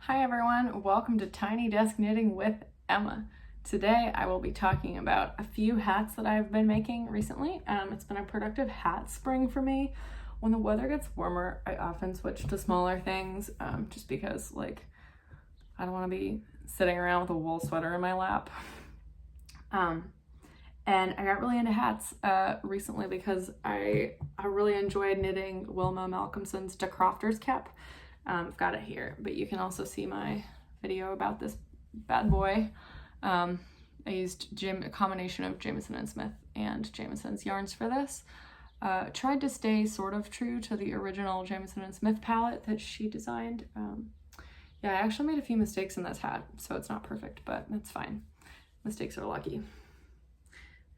Hi everyone, welcome to Tiny Desk Knitting with Emma. Today I will be talking about a few hats that I've been making recently. It's been a productive hat spring for me. When the weather gets warmer, I often switch to smaller things just because I don't want to be sitting around with a wool sweater in my lap. And I got really into hats recently because I really enjoyed knitting Wilma Malcolmson's De Crofter's Cap. I've got it here, but you can also see my video about this bad boy. I used a combination of Jamieson and Smith and Jamieson's yarns for this. Tried to stay sort of true to the original Jamieson and Smith palette that she designed. Yeah, I actually made a few mistakes in this hat, so it's not perfect, but it's fine. Mistakes are lucky.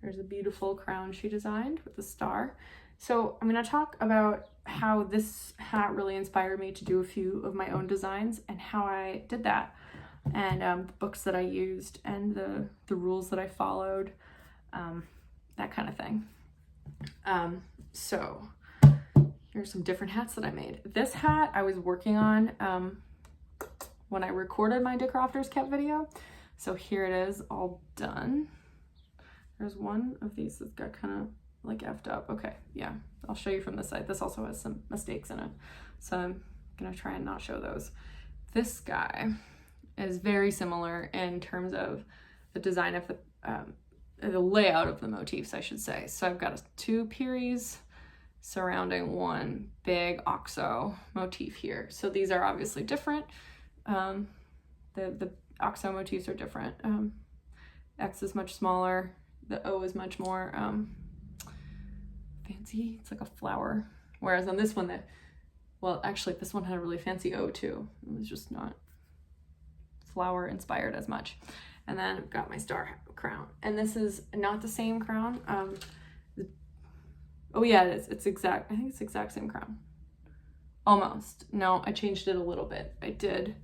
There's a beautiful crown she designed with a star. So I'm going to talk about how this hat really inspired me to do a few of my own designs and how I did that, and the books that I used and the rules that I followed, that kind of thing. So here's some different hats that I made. This hat I was working on when I recorded my De Crofter's Cap video. So here it is, all done. There's one of these that got kind of like effed up. Okay, yeah, I'll show you from this side. This also has some mistakes in it, so I'm gonna try and not show those. This guy is very similar in terms of the design of the layout of the motifs, I should say. So I've got two Peries surrounding one big OXO motif here. So these are obviously different. The OXO motifs are different. X is much smaller. The O is much more fancy. It's like a flower. Whereas on this one, actually this one had a really fancy O too. It was just not flower inspired as much. And then I've got my star crown. And this is not the same crown. Oh yeah, it is. I think it's the exact same crown. Almost. No, I changed it a little bit. I did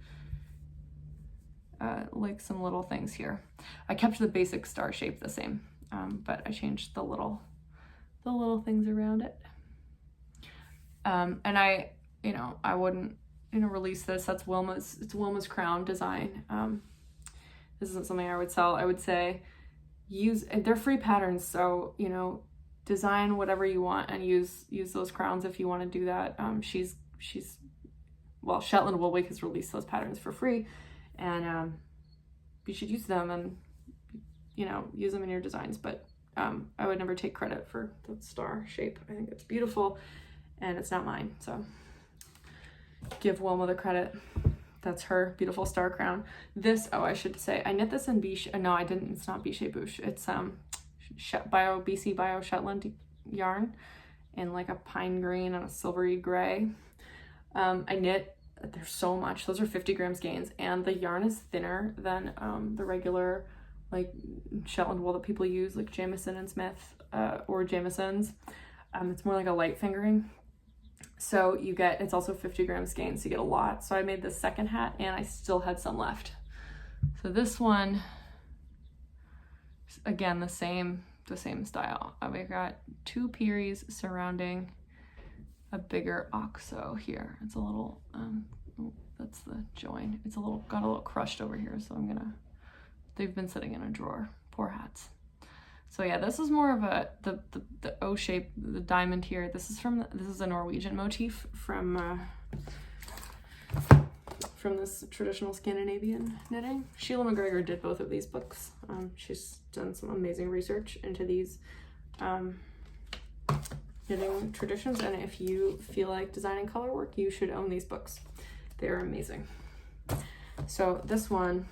like some little things here. I kept the basic star shape the same, but I changed the little things around it. And I wouldn't release this. It's Wilma's crown design. This isn't something I would sell. I would say they're free patterns, so design whatever you want and use those crowns if you want to do that. Shetland Wool Week has released those patterns for free, and you should use them and use them in your designs, but I would never take credit for the star shape. I think it's beautiful and it's not mine, so give Wilma the credit. That's her beautiful star crown. This, I should say, I knit this in no, I didn't. It's not Biche Bouche. It's BC Bio Shetland yarn in like a pine green and a silvery gray. I knit, there's so much. Those are 50 grams skeins, and the yarn is thinner than the regular like Shetland wool that people use, like Jamieson and Smith or Jamieson's. It's more like a light fingering. So it's also 50 grams skeins, so you get a lot. So I made this second hat and I still had some left. So this one, again, the same style. We've got two Peries surrounding a bigger OXO here. It's a little, that's the join. It's got a little crushed over here, so they've been sitting in a drawer. Poor hats. So yeah, this is more of the O shape, the diamond here. This is a Norwegian motif from this traditional Scandinavian knitting. Sheila McGregor did both of these books. She's done some amazing research into these knitting traditions, and if you feel like designing color work, you should own these books. They're amazing. So this one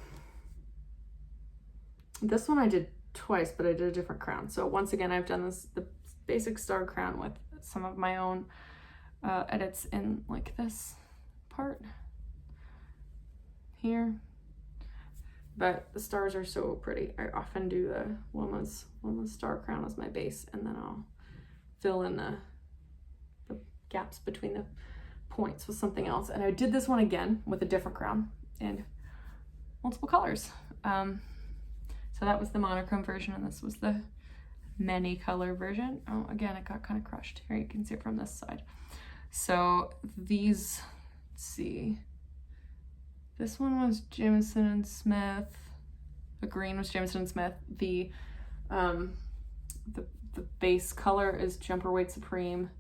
I did twice, but I did a different crown. So once again, I've done the basic star crown with some of my own edits in like this part here. But the stars are so pretty. I often do the Wilma's star crown as my base, and then I'll fill in the gaps between the points with something else. And I did this one again with a different crown and multiple colors. So that was the monochrome version, and this was the many color version. Oh, again, it got kind of crushed. Here you can see it from this side. So these, let's see, This one was Jamieson and Smith. The green was Jamieson and Smith. The base color is Jumper Weight Supreme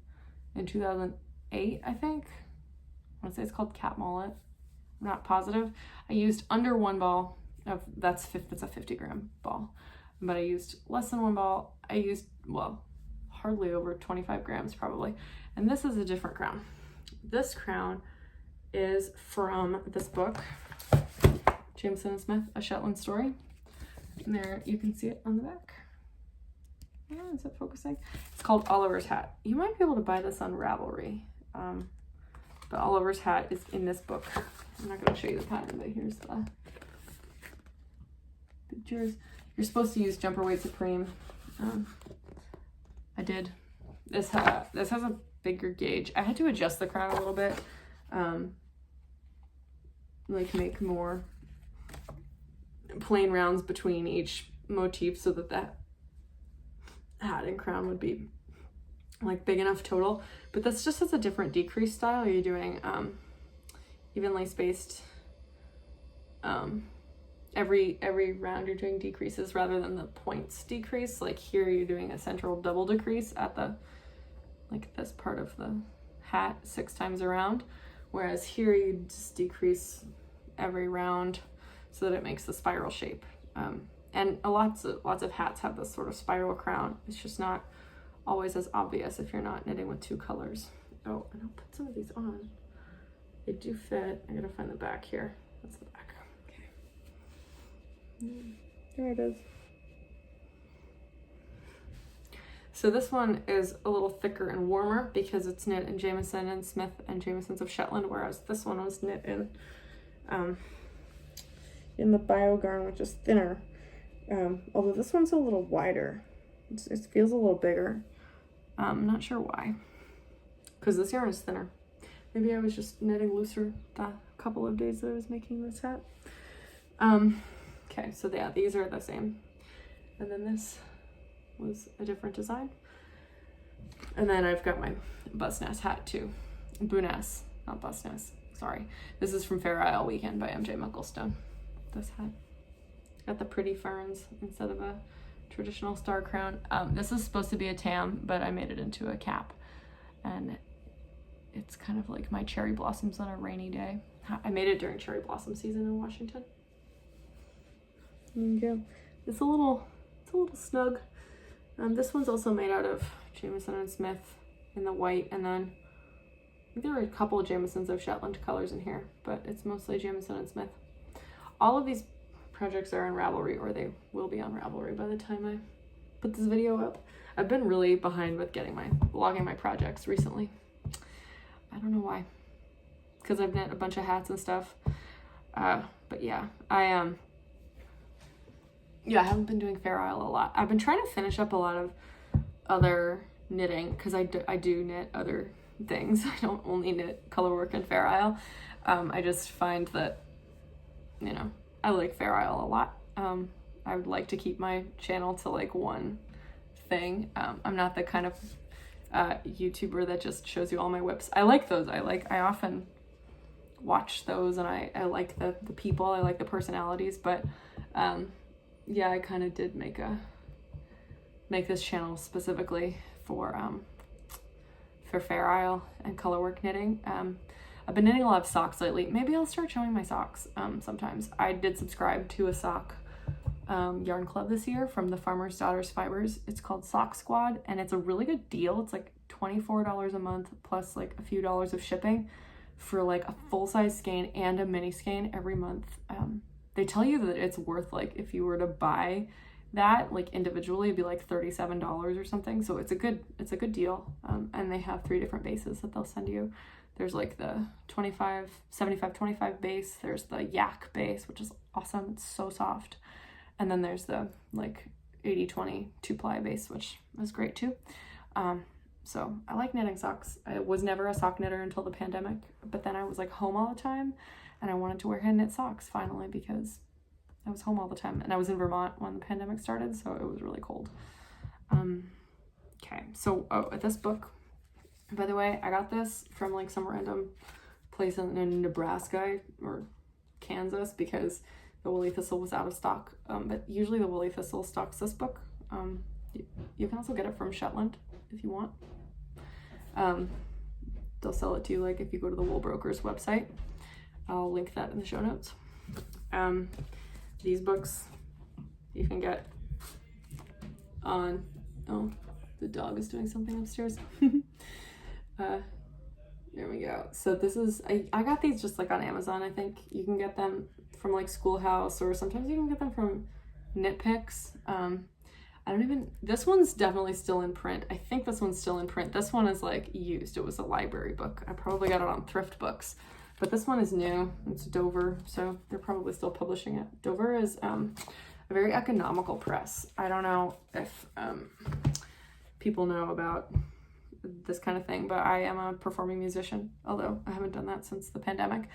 in 2008, I think. I want to say it's called Cat Mullet. I'm not positive. I used under 1 ball of, that's a 50 gram ball, but I used less than 1 ball. I used, well, hardly over 25 grams probably. And this is a different crown. This crown is from this book, Jamieson and Smith, A Shetland Story. And there you can see it on the back. Yeah, is it focusing? It's called Oliver's Hat. You might be able to buy this on Ravelry. But Oliver's Hat is in this book. I'm not going to show you the pattern, but here's the pictures. You're supposed to use Jumper Weight Supreme. I did. This has a bigger gauge. I had to adjust the crown a little bit. Like make more plain rounds between each motif so that that hat and crown would be like big enough total. But this just has a different decrease style. You're doing evenly spaced, every round you're doing decreases rather than the points decrease. Like here you're doing a central double decrease at the, like this part of the hat 6 times around, whereas here you just decrease every round so that it makes the spiral shape. And lots of hats have this sort of spiral crown. It's just not always as obvious if you're not knitting with 2 colors. Oh, and I'll put some of these on. They do fit. I gotta find the back here. That's the back. Okay. There it is. So this one is a little thicker and warmer because it's knit in Jamieson and Smith and Jamieson's of Shetland, whereas this one was knit in the BioGarn, which is thinner. Although this one's a little wider. It feels a little bigger. I'm not sure why. Because this yarn is thinner. Maybe I was just knitting looser the couple of days that I was making this hat. Okay, so yeah, these are the same. And then this was a different design. And then I've got my Busness hat too. Buness, not Busness, sorry. This is from Fair Isle Weekend by MJ Mucklestone. This hat. Got the pretty ferns instead of a traditional star crown. This is supposed to be a tam, but I made it into a cap. And it's kind of like my cherry blossoms on a rainy day. I made it during cherry blossom season in Washington. There you go. It's a little snug. This one's also made out of Jamieson and Smith in the white, and then I think there are a couple of Jamieson's of Shetland colors in here, but it's mostly Jamieson and Smith. All of these projects are on Ravelry, or they will be on Ravelry by the time I put this video up. I've been really behind with logging my projects recently. I don't know why, because I've knit a bunch of hats and stuff. But yeah, I haven't been doing Fair Isle a lot. I've been trying to finish up a lot of other knitting because I do knit other things. I don't only knit color work and Fair Isle. I just find that, you know, I like Fair Isle a lot. I would like to keep my channel to like one thing. I'm not the kind of YouTuber that just shows you all my whips. I like those. I often watch those, and I like the people. I like the personalities, but yeah, I kind of did make this channel specifically for Fair Isle and colorwork knitting. I've been knitting a lot of socks lately. Maybe I'll start showing my socks sometimes. I did subscribe to a sock yarn club this year from the Farmer's Daughters Fibers. It's called Sock Squad, and it's a really good deal. It's like $24 a month plus like a few dollars of shipping for like a full-size skein and a mini skein every month. They tell you that it's worth, like, if you were to buy that like individually, it'd be like $37 or something. So it's a good deal. And they have 3 different bases that they'll send you. There's like the 25, 75, 25 base. There's the yak base, which is awesome. It's so soft. And then there's the like 80-20 2-ply base, which is great too. So I like knitting socks. I was never a sock knitter until the pandemic, but then I was like home all the time and I wanted to wear hand knit socks finally because I was home all the time, and I was in Vermont when the pandemic started, so it was really cold. Okay, so this book, by the way, I got this from like some random place in Nebraska, or Kansas because the Woolly Thistle was out of stock. But usually the Woolly Thistle stocks this book. You can also get it from Shetland if you want. They'll sell it to you like if you go to the Wool Brokers website. I'll link that in the show notes. These books you can get on, oh, the dog is doing something upstairs. There we go. So this is, I got these just like on Amazon. I think you can get them from like Schoolhouse, or sometimes you can get them from Knit Picks. This one's definitely still in print. I think this one's still in print. This one is like used. It was a library book. I probably got it on Thrift Books, but this one is new. It's Dover, so they're probably still publishing it. Dover is a very economical press. I don't know if people know about this kind of thing, but I am a performing musician, although I haven't done that since the pandemic.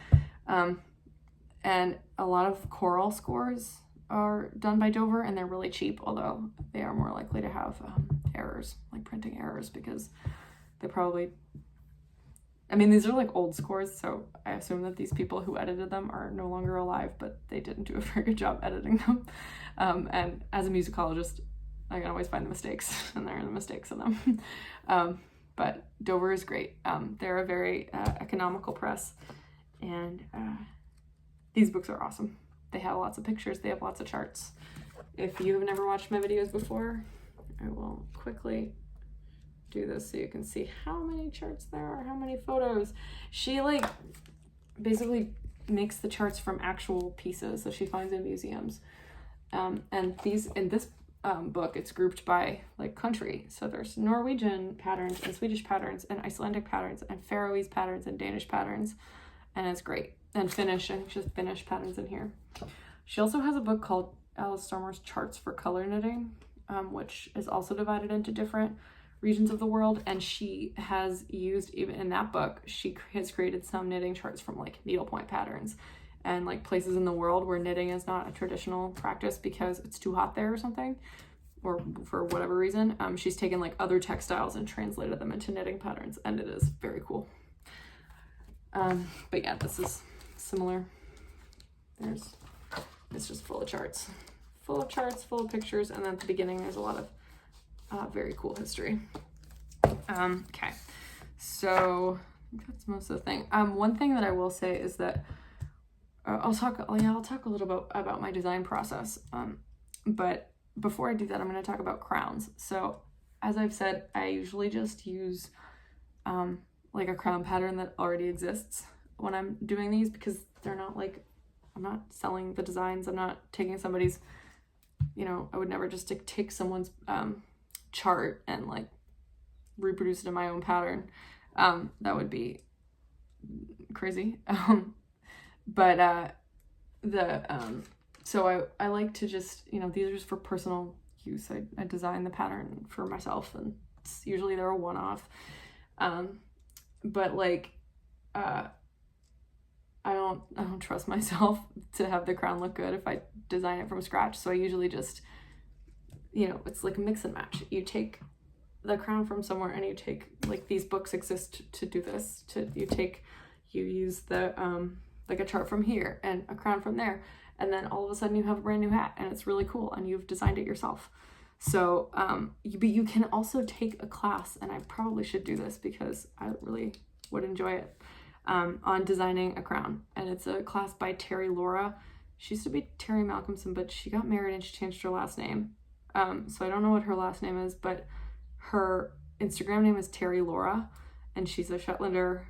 And a lot of choral scores are done by Dover, and they're really cheap, although they are more likely to have errors, like printing errors, because they probably, I mean, these are like old scores, so I assume that these people who edited them are no longer alive, but they didn't do a very good job editing them. And as a musicologist, I can always find the mistakes, and there are the mistakes in them. But Dover is great. They're a very economical press, and these books are awesome. They have lots of pictures. They have lots of charts. If you have never watched my videos before, I will quickly do this so you can see how many charts there are, how many photos. She like basically makes the charts from actual pieces that she finds in museums. And these, in this book, it's grouped by like country. So there's Norwegian patterns and Swedish patterns and Icelandic patterns and Faroese patterns and Danish patterns. And it's great. And Finnish, I think she has Finnish patterns in here. She also has a book called Alice Stormer's Charts for Color Knitting, which is also divided into different regions of the world. And she has used, even in that book, she has created some knitting charts from like needlepoint patterns and like places in the world where knitting is not a traditional practice because it's too hot there or something, or for whatever reason. She's taken like other textiles and translated them into knitting patterns, and it is very cool. But yeah, this is similar. It's just full of charts, full of pictures, and then at the beginning there's a lot of very cool history. Okay, so that's most of the thing. One thing that I will say is that I'll talk a little bit about my design process. But before I do that, I'm going to talk about crowns. So as I've said, I usually just use like a crown pattern that already exists when I'm doing these, because they're not like, I'm not selling the designs. I'm not taking somebody's, I would never just take someone's chart and like reproduce it in my own pattern. That would be crazy. So I like to just, these are just for personal use. I design the pattern for myself, and usually they're a one-off. But like, I don't trust myself to have the crown look good if I design it from scratch. So I usually just, it's like a mix and match. You take the crown from somewhere, and you take, like, these books exist to do this. You use the, like a chart from here and a crown from there. And then all of a sudden you have a brand new hat, and it's really cool, and you've designed it yourself. So, but you can also take a class, and I probably should do this because I really would enjoy it, on designing a crown. And it's a class by Terry Laura. She used to be Terry Malcolmson, but she got married and she changed her last name. So I don't know what her last name is, but her Instagram name is Terry Laura, and she's a Shetlander,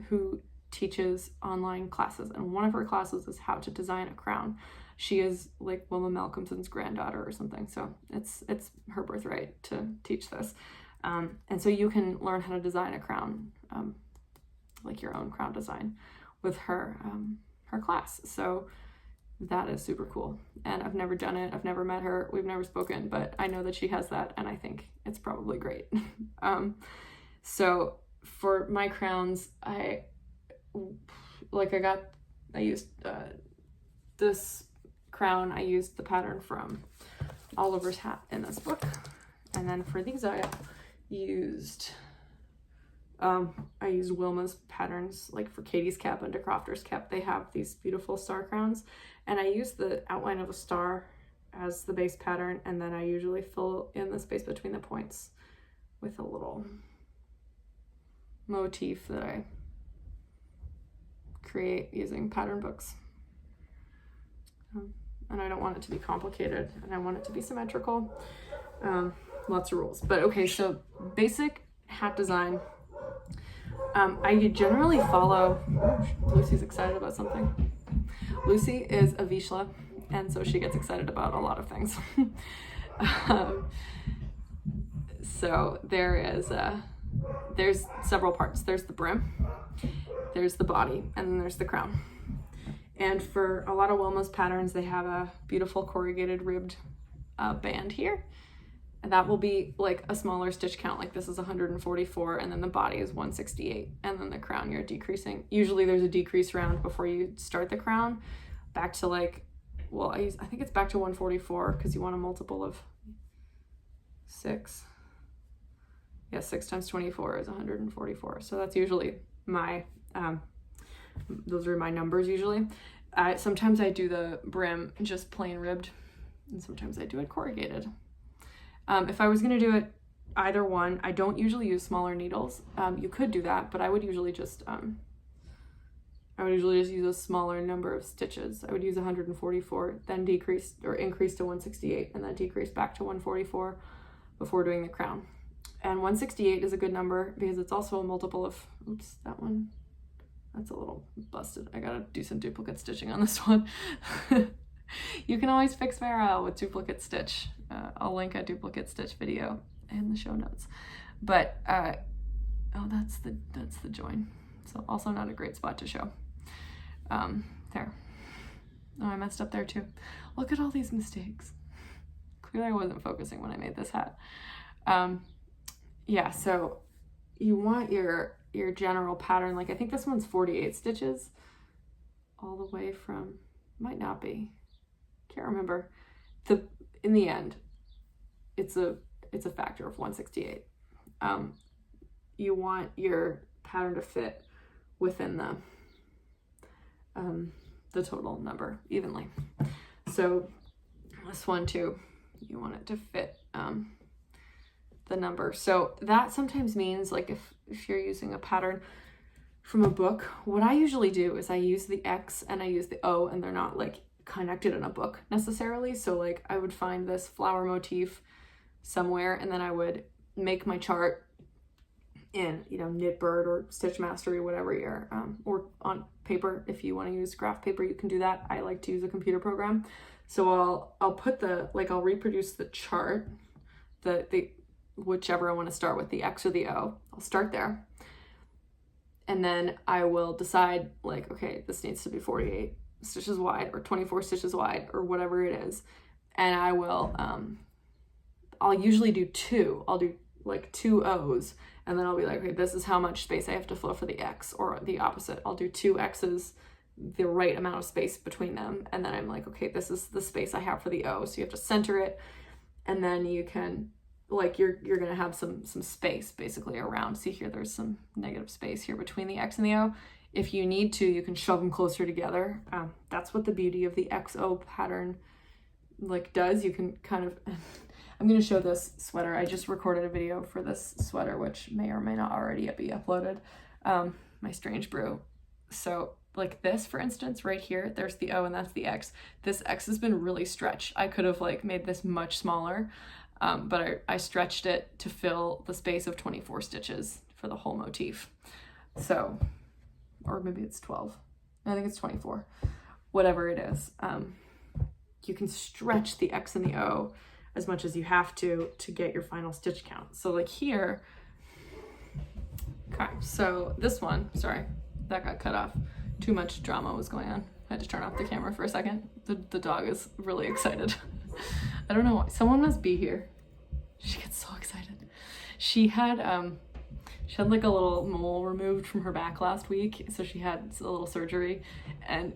who teaches online classes. And one of her classes is how to design a crown. She is like Wilma Malcolmson's granddaughter or something, so it's her birthright to teach this. And so you can learn how to design a crown, like your own crown design, with her class. So that is super cool. And I've never done it. I've never met her. We've never spoken, but I know that she has that, and I think it's probably great. So for my crowns, I used this crown. I used the pattern from Oliver's hat in this book. And then for these, I used I used Wilma's patterns, like for Katie's cap and DeCrofter's cap. They have these beautiful star crowns, and I use the outline of a star as the base pattern, and then I usually fill in the space between the points with a little motif that I create using pattern books. And I don't want it to be complicated, and I want it to be symmetrical. Lots of rules. But okay, so basic hat design. I generally follow, Lucy's excited about something. Lucy is a Vizsla, and so she gets excited about a lot of things. So there's several parts. There's the brim, there's the body, and then there's the crown. And for a lot of Wilma's patterns, they have a beautiful corrugated ribbed band here. And that will be like a smaller stitch count, like this is 144, and then the body is 168, and then the crown you're decreasing. Usually there's a decrease round before you start the crown, back to like, well, I think it's back to 144 because you want a multiple of 6. Yeah, 6 times 24 is 144. So that's usually my, those are my numbers usually. Sometimes I do the brim just plain ribbed, and sometimes I do it corrugated. If I was going to do it either one, I don't usually use smaller needles. You could do that, but I would usually just use a smaller number of stitches. I would use 144, then decrease or increase to 168, and then decrease back to 144 before doing the crown. And 168 is a good number because it's also a multiple of, oops, that one, that's a little busted. I gotta do some duplicate stitching on this one. You can always fix Vera with duplicate stitch. I'll link a duplicate stitch video in the show notes. But oh, that's the join. So also not a great spot to show. There. Oh, I messed up there too. Look at all these mistakes. Clearly I wasn't focusing when I made this hat. Yeah, so you want your general pattern, like I think this one's 48 stitches all the way from, might not be, can't remember. In the end, it's a factor of 168. You want your pattern to fit within the total number evenly. So this one too, you want it to fit the number. So that sometimes means like if you're using a pattern from a book, what I usually do is I use the X and I use the O, and they're not like connected in a book necessarily. So like I would find this flower motif somewhere, and then I would make my chart in, Knitbird or Stitch Mastery, whatever you're, or on paper. If you want to use graph paper, you can do that. I like to use a computer program. So I'll put I'll reproduce the chart, the whichever I want to start with, the X or the O. I'll start there. And then I will decide like, okay, this needs to be 48 stitches wide or 24 stitches wide or whatever it is. And I will, I'll usually do 2. I'll do like 2 O's, and then I'll be like, okay, this is how much space I have to fill for the X, or the opposite. I'll do 2 X's, the right amount of space between them. And then I'm like, okay, this is the space I have for the O. So you have to center it. And then you can, like, you're going to have some space basically around. See here, there's some negative space here between the X and the O. If you need to, you can shove them closer together. That's what the beauty of the XO pattern like does. You can kind of, I'm going to show this sweater. I just recorded a video for this sweater, which may or may not already be uploaded. My Strange Brew. So like this, for instance, right here, there's the O and that's the X. This X has been really stretched. I could have like made this much smaller, but I stretched it to fill the space of 24 stitches for the whole motif. So, or maybe it's 12. I think it's 24. Whatever it is. You can stretch the X and the O as much as you have to get your final stitch count. So like here, okay, so this one, sorry, that got cut off. Too much drama was going on. I had to turn off the camera for a second. The dog is really excited. I don't know why. Someone must be here. She gets so excited. She had like a little mole removed from her back last week. So she had a little surgery, and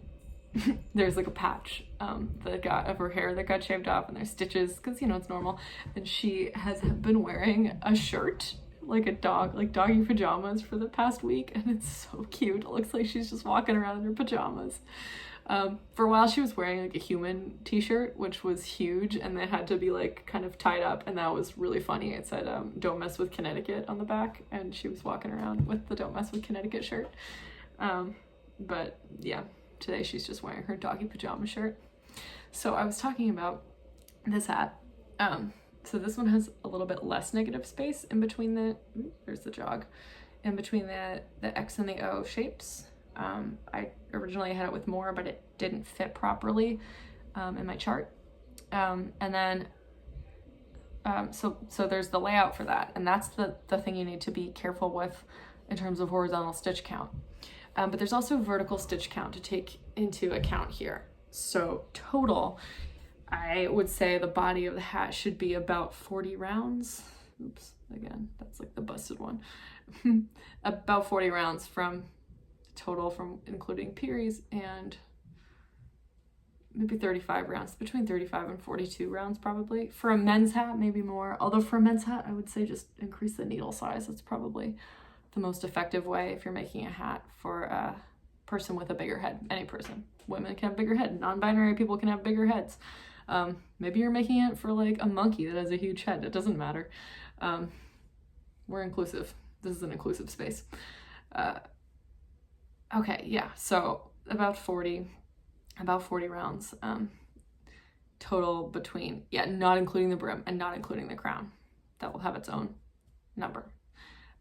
there's like a patch of her hair that got shaved off, and there's stitches because it's normal. And she has been wearing a shirt like a dog, like doggy pajamas for the past week, and it's so cute. It looks like she's just walking around in her pajamas. For a while she was wearing like a human t-shirt, which was huge, and they had to be like kind of tied up, and that was really funny. It said don't mess with Connecticut on the back, and she was walking around with the don't mess with Connecticut shirt. But yeah, today she's just wearing her doggy pajama shirt. So I was talking about this hat. So this one has a little bit less negative space in between there's the jog, in between the X and the O shapes. I originally had it with more, but it didn't fit properly in my chart. And then, so there's the layout for that. And that's the thing you need to be careful with in terms of horizontal stitch count. But there's also vertical stitch count to take into account here. So total, I would say the body of the hat should be about 40 rounds. Oops, again, that's like the busted one. About 40 rounds from total, from including Pearies, and maybe 35 rounds, between 35 and 42 rounds probably. For a men's hat, maybe more. Although for a men's hat, I would say just increase the needle size. That's probably the most effective way if you're making a hat for a person with a bigger head. Any person. Women can have bigger head. Non-binary people can have bigger heads. Maybe you're making it for like a monkey that has a huge head. It doesn't matter. We're inclusive. This is an inclusive space. Okay, yeah, so about 40 rounds total between, yeah, not including the brim and not including the crown. That will have its own number.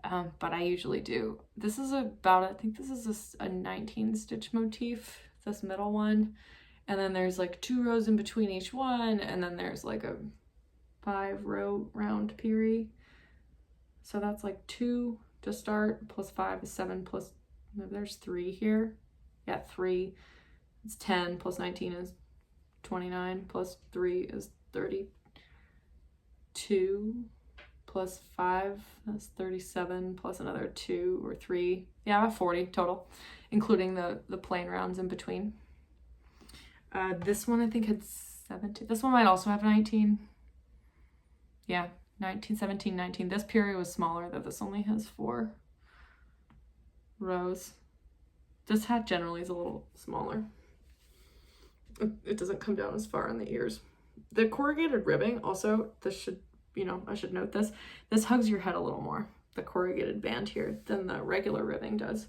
But I usually do, this is about, I think this is a 19 stitch motif, this middle one. And then there's like 2 rows in between each one. And then there's like a 5 row round Peary. So that's like 2 to start, plus 5 is 7, plus, there's 3 here. Yeah, 3, it's 10, plus 19 is 29, plus 3 is 32, plus 5, that's 37, plus another 2 or 3. Yeah, about 40 total, including the plain rounds in between. This one I think had 17. This one might also have 19. Yeah, 19, 17, 19. This Peary was smaller, though this only has 4 rows. This hat generally is a little smaller. It doesn't come down as far in the ears. The corrugated ribbing also, this should, I should note this. This hugs your head a little more, the corrugated band here, than the regular ribbing does.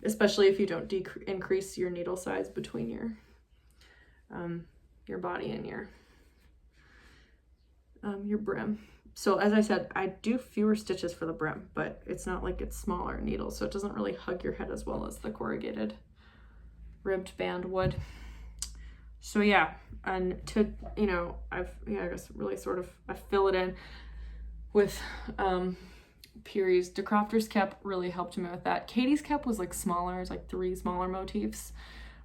Especially if you don't increase your needle size between your body and your brim. So as I said, I do fewer stitches for the brim, but it's not like it's smaller needles, so it doesn't really hug your head as well as the corrugated ribbed band would. So yeah, and to, I guess really sort of, I fill it in with Peary's. DeCrofter's cap really helped me with that. Katie's cap was like smaller, it's like 3 smaller motifs,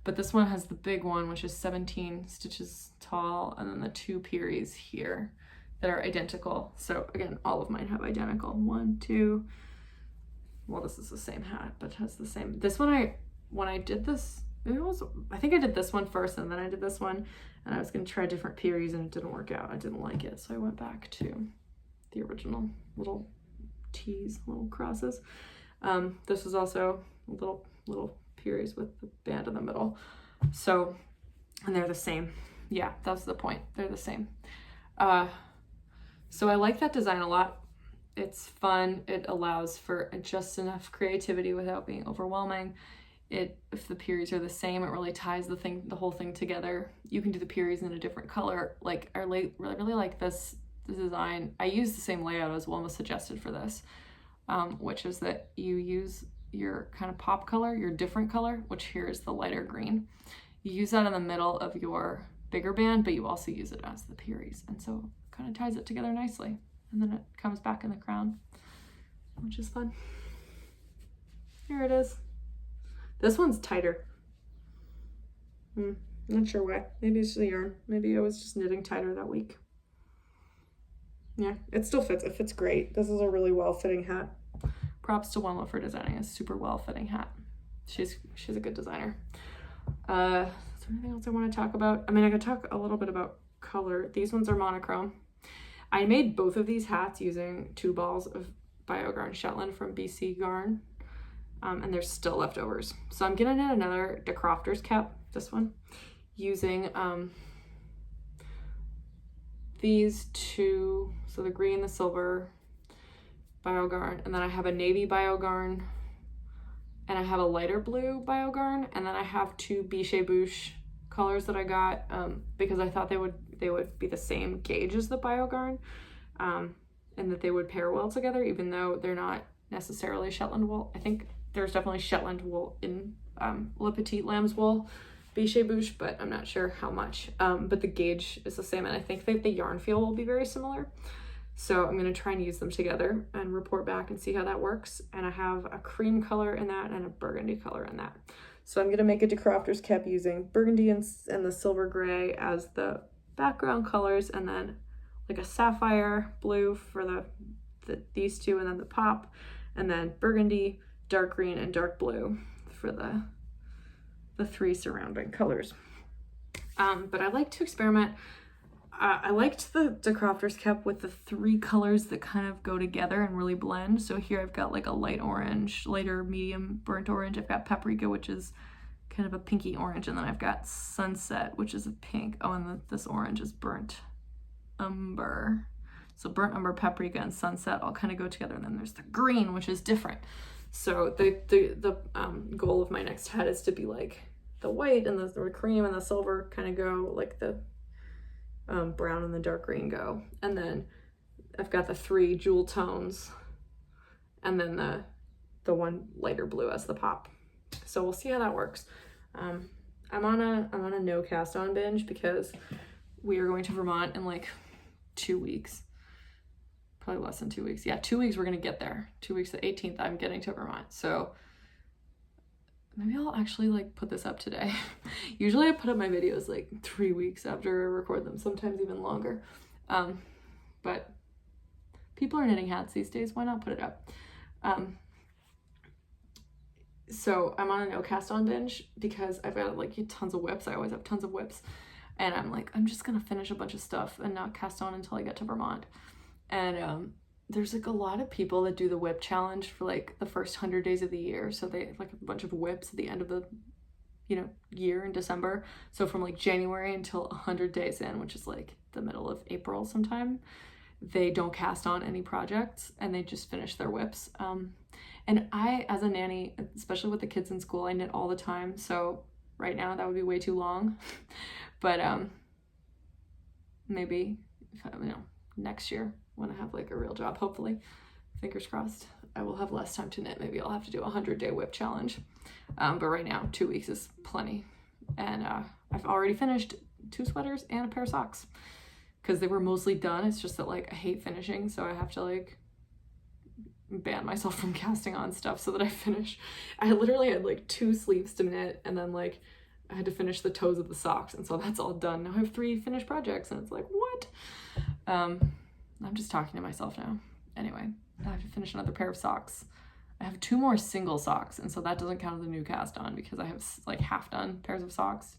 but this one has the big one, which is 17 stitches tall, and then the 2 Pearies here that are identical. So again, all of mine have identical. 1, 2, well, this is the same hat, but has the same. This one, when I did this, I think I did this one first and then I did this one, and I was gonna try different Pearies and it didn't work out. I didn't like it, so I went back to the original little T's, little crosses. This is also little Pearies with the band in the middle. So, and they're the same. Yeah, that's the point. They're the same. So I like that design a lot. It's fun. It allows for just enough creativity without being overwhelming. If the Pearies are the same, it really ties the whole thing together. You can do the Pearies in a different color. Like, I really like this design. I use the same layout as Wilma suggested for this, which is that you use your kind of pop color, your different color, which here is the lighter green. You use that in the middle of your bigger band, but you also use it as the Pearies. And so it kind of ties it together nicely. And then it comes back in the crown, which is fun. Here it is. This one's tighter. Not sure why. Maybe it's the yarn. Maybe I was just knitting tighter that week. Yeah, it still fits. It fits great. This is a really well-fitting hat. Props to Wilma for designing a super well-fitting hat. She's a good designer. Is there anything else I want to talk about? I mean, I could talk a little bit about color. These ones are monochrome. I made both of these hats using 2 balls of BioGarn Shetland from BC Garn. And there's still leftovers. So I'm gonna knit another Decrofter's cap, this one, using these two, so the green, the silver BioGarn, and then I have a navy BioGarn, and I have a lighter blue BioGarn, and then I have two Biche Bouche colors that I got because I thought they would be the same gauge as the BioGarn, and that they would pair well together, even though they're not necessarily Shetland wool. I think there's definitely Shetland wool in Le Petit Lamb's wool, Biche Bouche, but I'm not sure how much. But the gauge is the same, and I think that the yarn feel will be very similar. So I'm gonna try and use them together and report back and see how that works. And I have a cream color in that and a burgundy color in that. So I'm gonna make a Decrofter's cap using burgundy and the silver gray as the background colors, and then like a sapphire blue for these two, and then the pop, and then burgundy, dark green, and dark blue for the three surrounding colors. But I like to experiment. I liked the Decrofter's cap with the three colors that kind of go together and really blend. So here I've got like a light orange, lighter medium burnt orange. I've got paprika, which is kind of a pinky orange, and then I've got sunset, which is a pink. Oh, and this orange is burnt umber. So burnt umber, paprika, and sunset all kind of go together, and then there's the green, which is different. So the goal of my next hat is to be like the white and the cream and the silver kind of go, like the brown and the dark green go, and then I've got the three jewel tones, and then the one lighter blue as the pop. So we'll see how that works. I'm on a no cast on binge because we are going to Vermont in like 2 weeks. Probably less than 2 weeks. Yeah, 2 weeks we're gonna get there. 2 weeks, the 18th, I'm getting to Vermont. So maybe I'll actually like put this up today. Usually I put up my videos like 3 weeks after I record them, sometimes even longer. But people are knitting hats these days, why not put it up? So I'm on a no cast on binge because I've got like tons of whips. I always have tons of whips. And I'm like, I'm just gonna finish a bunch of stuff and not cast on until I get to Vermont. And there's like a lot of people that do the whip challenge for like the first 100 days of the year. So they like a bunch of whips at the end of the, year in December. So from like January until 100 days in, which is like the middle of April sometime, they don't cast on any projects and they just finish their whips. And I, as a nanny, especially with the kids in school, I knit all the time. So right now that would be way too long. But maybe, next year when I have like a real job, hopefully, fingers crossed, I will have less time to knit. Maybe I'll have to do a 100-day whip challenge. But right now, 2 weeks is plenty. And I've already finished 2 sweaters and a pair of socks because they were mostly done. It's just that like I hate finishing, so I have to like ban myself from casting on stuff so that I finish. I literally had like 2 sleeves to knit, and then like I had to finish the toes of the socks, and so that's all done. Now I have 3 finished projects, and it's like, what? I'm just talking to myself now. Anyway, I have to finish another pair of socks. I have 2 more single socks, and so that doesn't count as a new cast on because I have like half done pairs of socks.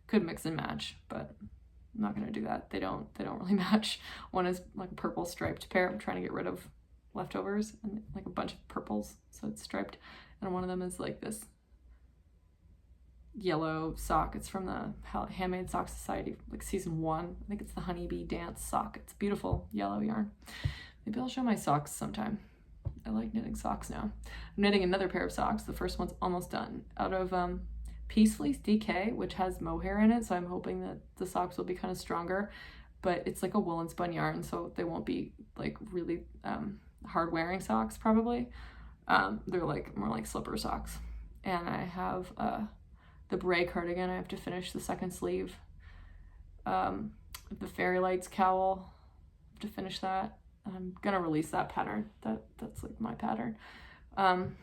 Could mix and match, but I'm not gonna do that. They don't really match. One is like a purple striped pair. I'm trying to get rid of leftovers and like a bunch of purples, so it's striped. And one of them is like this yellow sock. It's from the Handmade Sock Society, like season 1. I think it's the Honeybee Dance sock. It's beautiful yellow yarn. Maybe I'll show my socks sometime. I like knitting socks now. I'm knitting another pair of socks. The first one's almost done, out of Peace Fleece DK, which has mohair in it, so I'm hoping that the socks will be kind of stronger, but it's like a wool and spun yarn, so they won't be like really hard wearing socks probably. They're like more like slipper socks. And I have the Bray cardigan. I have to finish the second sleeve. The Fairy Lights cowl, I have to finish that. I'm gonna release that pattern. That's like my pattern. And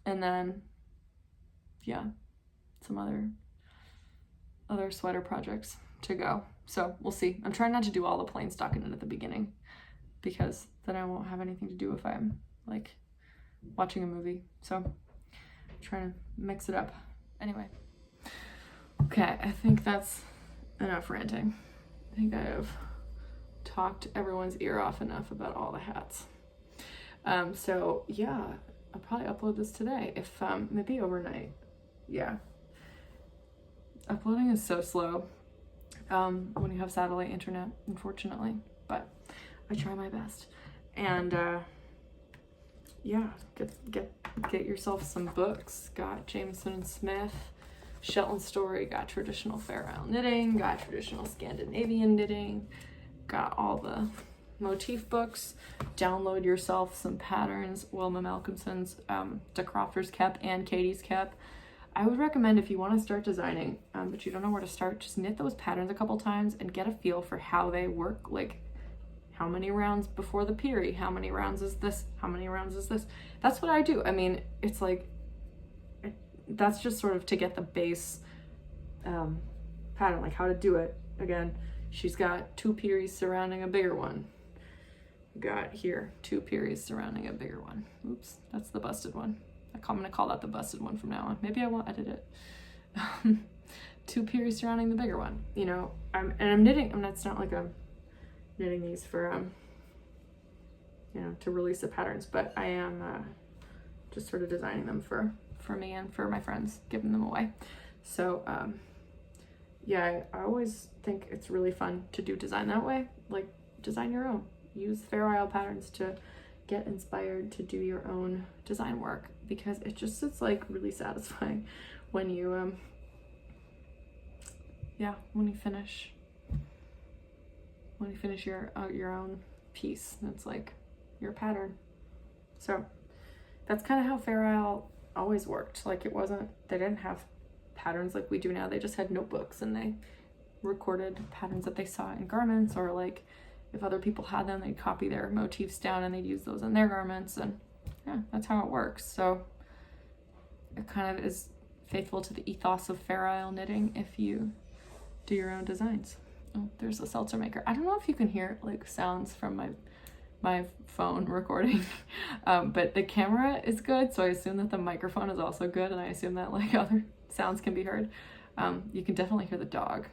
then yeah, some other sweater projects to go. So we'll see. I'm trying not to do all the plain stockinette at the beginning because then I won't have anything to do if I'm like watching a movie. So I'm trying to mix it up. Anyway, okay, I think that's enough ranting. I think I have talked everyone's ear off enough about all the hats. So yeah, I'll probably upload this today, if maybe overnight. Yeah, uploading is so slow when you have satellite internet, unfortunately, but I try my best. And yeah, get yourself some books. Got Jameson Smith, Shetland Story, got Traditional Fair Isle Knitting, got Traditional Scandinavian Knitting, got all the motif books. Download yourself some patterns, Wilma Malcolmson's De Crofter's Cap and Katie's Cap. I would recommend, if you want to start designing, but you don't know where to start, just knit those patterns a couple times and get a feel for how they work. Like, how many rounds before the Peary? How many rounds is this? How many rounds is this? That's what I do. I mean, it's like, that's just sort of to get the base pattern, like how to do it. Again, she's got 2 Pearies surrounding a bigger one. Got here 2 Pearies surrounding a bigger one. Oops, that's the busted one. I'm gonna call that the busted one from now on. Maybe I won't edit it. 2 Pearies surrounding the bigger one. You know, I'm knitting. It's not like I'm knitting these for you know, to release the patterns, but I am just sort of designing them for me and for my friends, giving them away. So yeah, I always think it's really fun to do design that way. Like, design your own. Use Fair Isle patterns to get inspired to do your own design work, because it's like really satisfying when you yeah, when you finish your own piece. That's like your pattern. So that's kind of how Fair Isle always worked. Like, they didn't have patterns like we do now. They just had notebooks and they recorded patterns that they saw in garments, or like if other people had them, they'd copy their motifs down and they'd use those in their garments. And yeah, that's how it works. So it kind of is faithful to the ethos of Fair Isle knitting if you do your own designs. Oh, there's a seltzer maker. I don't know if you can hear like sounds from my phone recording, but the camera is good, so I assume that the microphone is also good, and I assume that like other sounds can be heard. You can definitely hear the dog.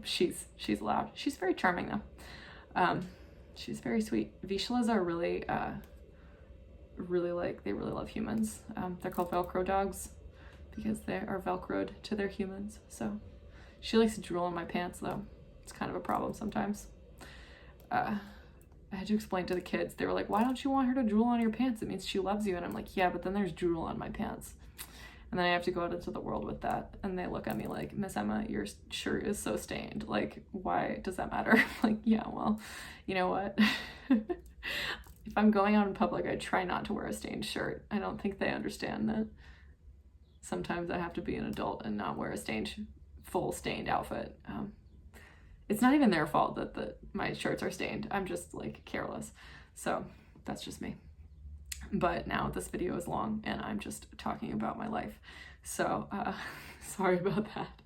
She's loud. She's very charming though. She's very sweet. Vizslas are really they really love humans. They're called Velcro dogs because they are Velcroed to their humans. So she likes to drool on my pants though. It's kind of a problem sometimes. I had to explain to the kids. They were like, why don't you want her to drool on your pants? It means she loves you. And I'm like, yeah, but then there's drool on my pants. And then I have to go out into the world with that. And they look at me like, Miss Emma, your shirt is so stained. Like, why does that matter? Like, yeah, well, you know what? If I'm going out in public, I try not to wear a stained shirt. I don't think they understand that sometimes I have to be an adult and not wear a full stained outfit. It's not even their fault that my shirts are stained. I'm just like careless. So that's just me. But now this video is long and I'm just talking about my life. So sorry about that.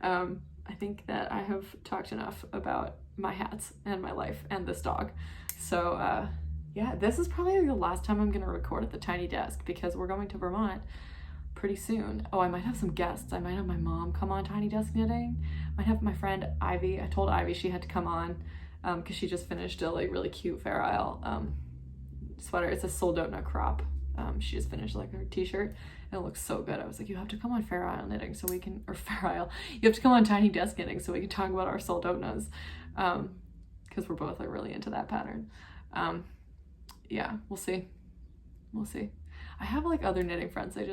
I think that I have talked enough about my hats and my life and this dog. So yeah, this is probably the last time I'm gonna record at the tiny desk because we're going to Vermont pretty soon. Oh, I might have some guests. I might have my mom come on Tiny Desk Knitting. I might have my friend Ivy. I told Ivy she had to come on because she just finished a like really cute Fair Isle sweater. It's a Soldotna crop. She just finished like her t-shirt and it looks so good. I was like, you have to come on Fair Isle Knitting so we can, or Fair Isle, you have to come on Tiny Desk Knitting so we can talk about our Soldotnas because we're both like really into that pattern. Yeah, we'll see. I have like other knitting friends. I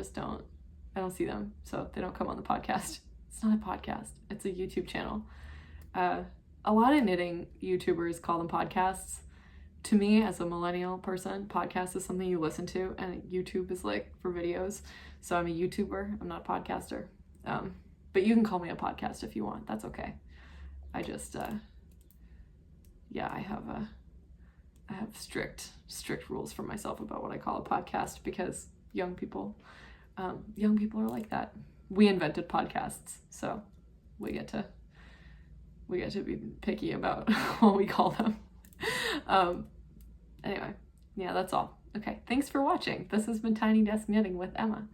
don't see them, so they don't come on the podcast. It's not a podcast, it's a YouTube channel. A lot of knitting YouTubers call them podcasts. To me, as a millennial person, podcast is something you listen to, and YouTube is like for videos. So I'm a YouTuber, I'm not a podcaster. But you can call me a podcast if you want, that's okay. I just, yeah, I have strict rules for myself about what I call a podcast because young people are like that. We invented podcasts, so we get to be picky about what we call them. Anyway, yeah, that's all. Okay, thanks for watching. This has been Tiny Desk Knitting with Emma.